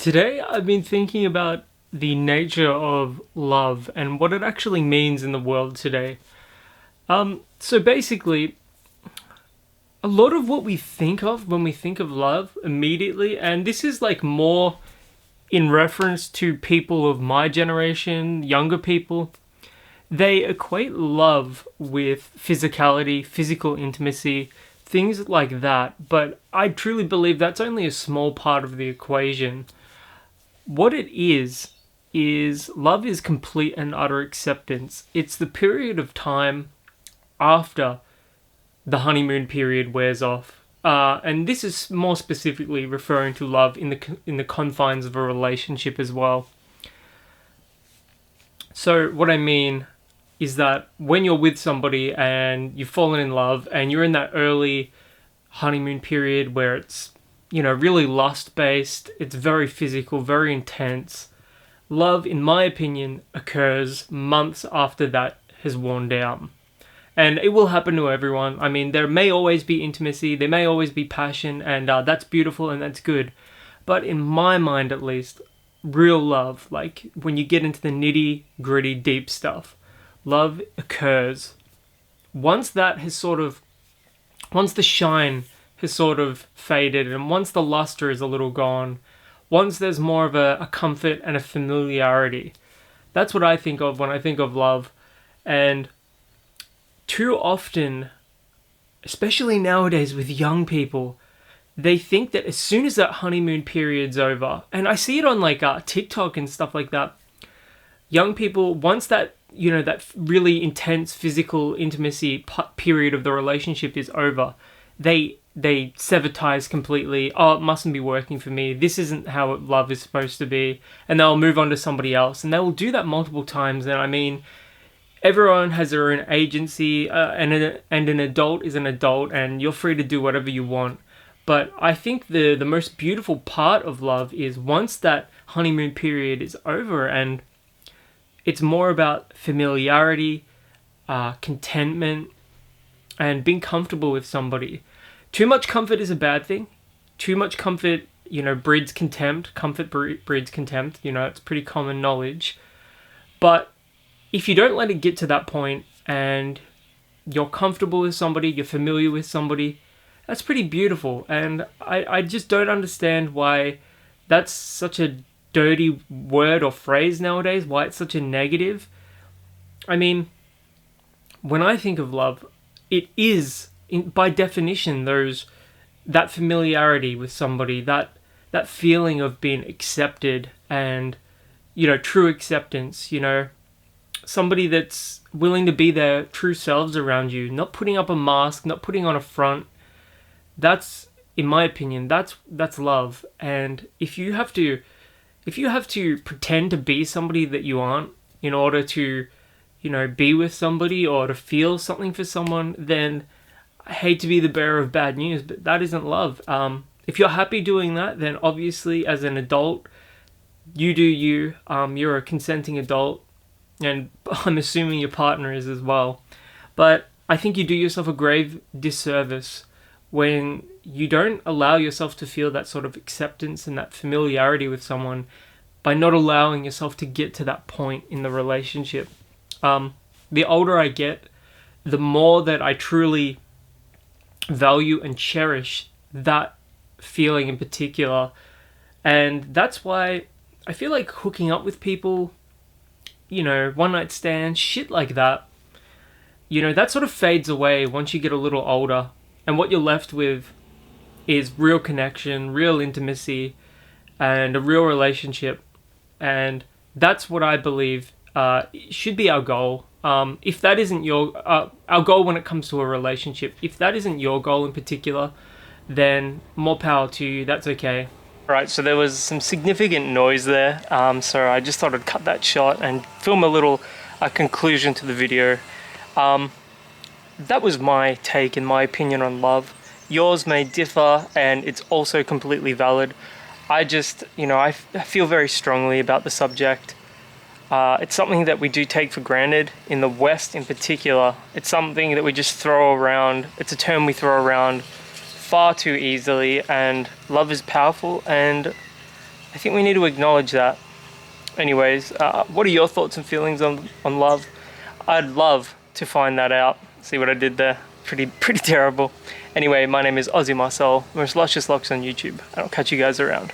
Today, I've been thinking about the nature of love and what it actually means in the world today. So basically, a lot of what we think of when we think of love immediately, and this is like more in reference to people of my generation, younger people, they equate love with physicality, physical intimacy, things like that. But I truly believe that's only a small part of the equation. What it is love is complete and utter acceptance. It's the period of time after the honeymoon period wears off. And this is more specifically referring to love in the confines of a relationship as well. So what I mean is that when you're with somebody and you've fallen in love and you're in that early honeymoon period where it's really lust based, it's very physical, very intense. Love, in my opinion, occurs months after that has worn down. And it will happen to everyone. I mean, there may always be intimacy, there may always be passion, and that's beautiful and that's good. But in my mind, at least, real love, like when you get into the nitty gritty deep stuff, love occurs once once the shine has sort of faded and once the luster is a little gone, once there's more of a comfort and a familiarity. That's what I think of when I think of love. And too often, especially nowadays with young people, they think that as soon as that honeymoon period's over, and I see it on like TikTok and stuff like that, young people, once that really intense physical intimacy period of the relationship is over, they sever ties completely. Oh, it mustn't be working for me. This isn't how love is supposed to be. And they'll move on to somebody else. And they will do that multiple times. And I mean, everyone has their own agency, and an adult is an adult, and you're free to do whatever you want. But I think the most beautiful part of love is once that honeymoon period is over and it's more about familiarity, contentment, and being comfortable with somebody. Too much comfort is a bad thing. Too much comfort, breeds contempt. Comfort breeds contempt. It's pretty common knowledge. But if you don't let it get to that point and you're comfortable with somebody, you're familiar with somebody, that's pretty beautiful. And I just don't understand why that's such a dirty word or phrase nowadays, why it's such a negative. I mean, when I think of love, it is, by definition, that familiarity with somebody, that feeling of being accepted and, true acceptance, somebody that's willing to be their true selves around you, not putting up a mask, not putting on a front. That's, in my opinion, that's love. And if you have to pretend to be somebody that you aren't in order to, be with somebody or to feel something for someone, then I hate to be the bearer of bad news, but that isn't love. If you're happy doing that, then obviously as an adult, you do you. You're a consenting adult, and I'm assuming your partner is as well. But I think you do yourself a grave disservice when you don't allow yourself to feel that sort of acceptance and that familiarity with someone by not allowing yourself to get to that point in the relationship. The older I get, the more that I truly value and cherish that feeling in particular. And that's why I feel like hooking up with people, one night stands, shit like that, that sort of fades away once you get a little older. And what you're left with is real connection, real intimacy, and a real relationship. And that's what I believe should be our goal. If that isn't our goal when it comes to a relationship, if that isn't your goal in particular, then more power to you, that's okay. Right, so there was some significant noise there, so I just thought I'd cut that short and film a little conclusion to the video. That was my take and my opinion on love. Yours may differ, and it's also completely valid. I just, I feel very strongly about the subject. It's something that we do take for granted in the West in particular. It's something that we just throw around. It's a term we throw around far too easily, and love is powerful, and I think we need to acknowledge that. Anyways, what are your thoughts and feelings on love? I'd love to find that out. See what I did there? Pretty terrible. Anyway, my name is Aussie Marcel, most luscious locks on YouTube, and I'll catch you guys around.